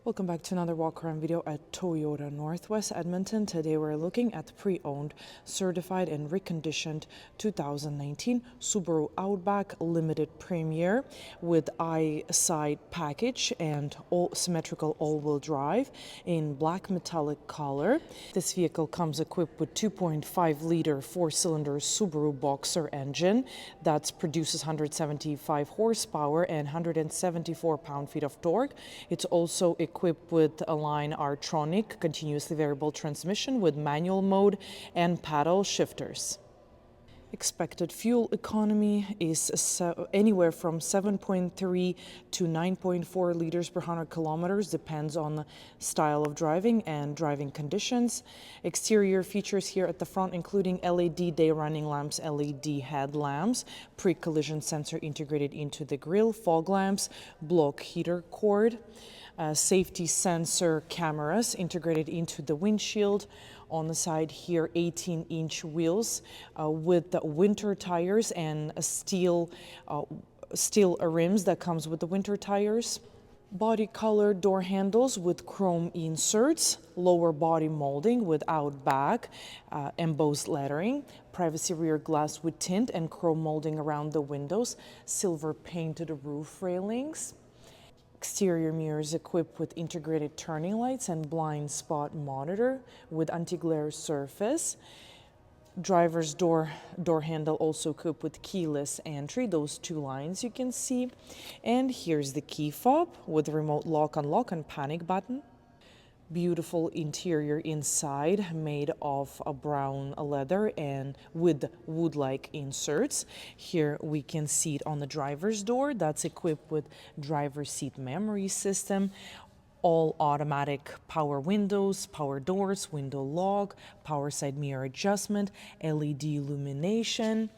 Welcome back to another walk around video at Toyota Northwest Edmonton. Today we're looking at the pre-owned, certified and reconditioned 2019 Subaru Outback Limited Premier with EyeSight Package and all symmetrical all-wheel drive in black metallic color. This vehicle comes equipped with 2.5-liter four-cylinder Subaru Boxer engine that produces 175 horsepower and 174 pound-feet of torque. It's also equipped with a line R-tronic continuously variable transmission with manual mode and paddle shifters. Expected fuel economy is anywhere from 7.3 to 9.4 liters per 100 kilometers, depends on the style of driving and driving conditions. Exterior features here at the front including LED day running lamps, LED headlamps, pre-collision sensor integrated into the grille, fog lamps, block heater cord, safety sensor cameras integrated into the windshield. On the side here, 18-inch wheels with the winter tires and steel rims that comes with the winter tires. Body color door handles with chrome inserts, lower body molding with Outback embossed lettering, privacy rear glass with tint and chrome molding around the windows, silver painted roof railings. Exterior mirrors equipped with integrated turning lights and blind spot monitor with anti-glare surface. Driver's door handle also equipped with keyless entry, those two lines you can see. And here's the key fob with remote lock, unlock and panic button. Beautiful interior inside made of a brown leather and with wood-like inserts. Here we can see it on the driver's door that's equipped with driver's seat memory system, all automatic power windows, power doors, window lock, power side mirror adjustment, LED illumination,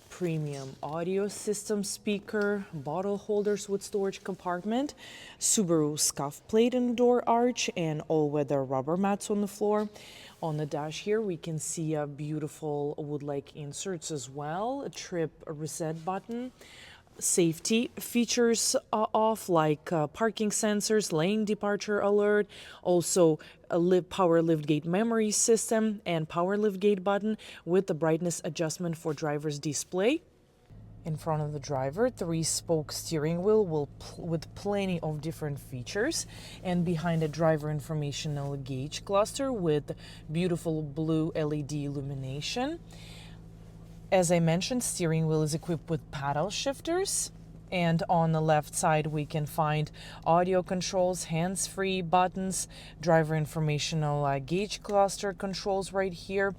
premium audio system speaker, bottle holders with storage compartment, Subaru scuff plate in the door arch, and all-weather rubber mats on the floor. On the dash here we can see a beautiful wood-like inserts as well, a trip reset button. Safety features off like parking sensors, lane departure alert, also a power liftgate memory system and power liftgate button with the brightness adjustment for driver's display. In front of the driver, 3-spoke steering wheel with plenty of different features, and behind the driver informational gauge cluster with beautiful blue LED illumination. As I mentioned, steering wheel is equipped with paddle shifters, and on the left side we can find audio controls, hands-free buttons, driver informational gauge cluster controls right here,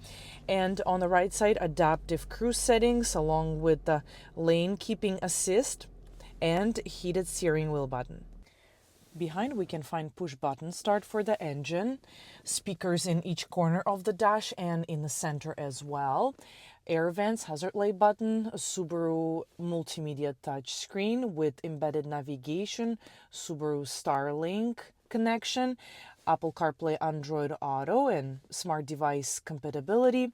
and on the right side adaptive cruise settings along with the lane keeping assist and heated steering wheel button. Behind we can find push button start for the engine, speakers in each corner of the dash and in the center as well, air vents, hazard light button, a Subaru multimedia touch screen with embedded navigation, Subaru Starlink connection, Apple CarPlay, Android Auto and smart device compatibility.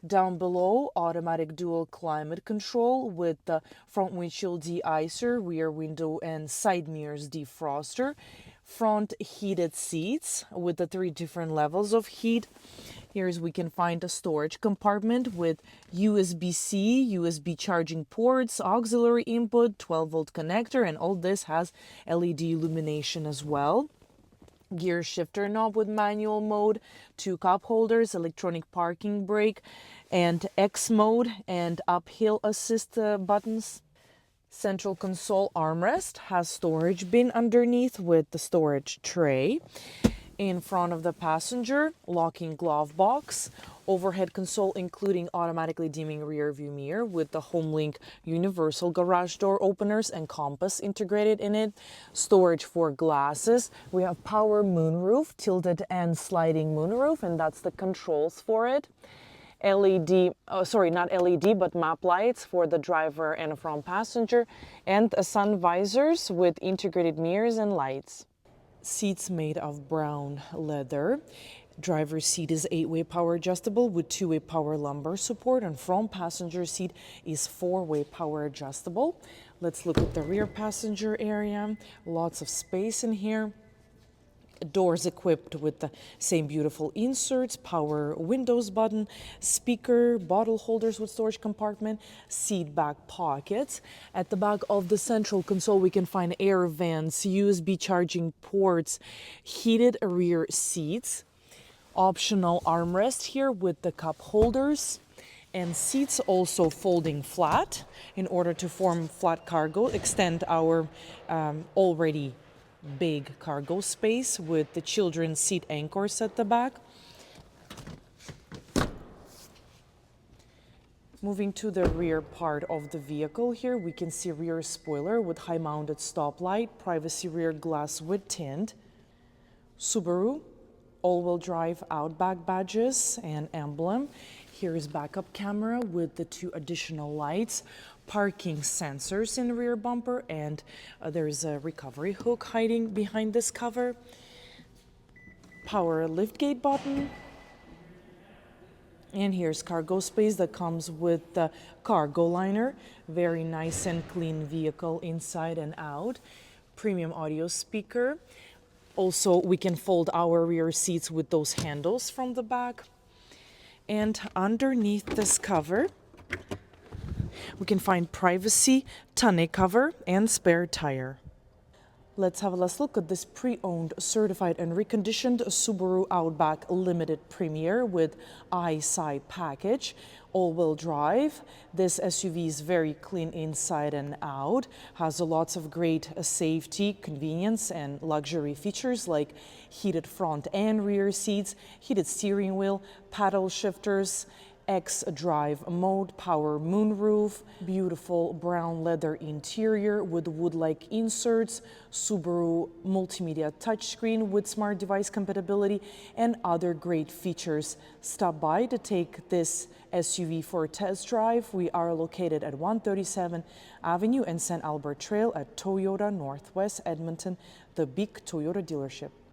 Down below, automatic dual climate control with the front windshield de-icer, rear window and side mirrors defroster, front heated seats with the 3 different levels of heat. Here's we can find a storage compartment with USB-C, USB charging ports, auxiliary input, 12-volt connector, and all this has LED illumination as well. Gear shifter knob with manual mode, 2 cup holders, electronic parking brake, and X mode and uphill assist buttons. Central console armrest has storage bin underneath with the storage tray. In front of the passenger, locking glove box, overhead console including automatically dimming rear view mirror with the HomeLink universal garage door openers and compass integrated in it, storage for glasses. We have power moonroof, tilted and sliding moonroof, and that's the controls for it. LED, not LED, but map lights for the driver and front passenger, and sun visors with integrated mirrors and lights. Seats made of brown leather. Driver's seat is 8-way power adjustable with 2-way power lumbar support, and front passenger seat is 4-way power adjustable. Let's look at the rear passenger area. Lots of space in here. Doors equipped with the same beautiful inserts, power windows button, speaker, bottle holders with storage compartment, seat back pockets. At the back of the central console, we can find air vents, USB charging ports, heated rear seats, optional armrest here with the cup holders, and seats also folding flat in order to form flat cargo, extend our already big cargo space with the children's seat anchors at the back. Moving to the rear part of the vehicle here, we can see rear spoiler with high-mounted stoplight, privacy rear glass with tint, Subaru all-wheel drive Outback badges and emblem. Here is backup camera with the 2 additional lights, parking sensors in the rear bumper, and there's a recovery hook hiding behind this cover. Power liftgate button. And here's cargo space that comes with the cargo liner. Very nice and clean vehicle inside and out. Premium audio speaker. Also, we can fold our rear seats with those handles from the back. And underneath this cover, we can find privacy tonneau cover and spare tire. Let's have a last look at this pre-owned, certified and reconditioned Subaru Outback Limited Premier with EyeSight Package, all-wheel drive. This SUV is very clean inside and out, has lots of great safety, convenience and luxury features like heated front and rear seats, heated steering wheel, paddle shifters, X-Drive mode, power moonroof, beautiful brown leather interior with wood-like inserts, Subaru multimedia touchscreen with smart device compatibility, and other great features. Stop by to take this SUV for a test drive. We are located at 137 Avenue and St.Albert Trail at Toyota Northwest Edmonton, the big Toyota dealership.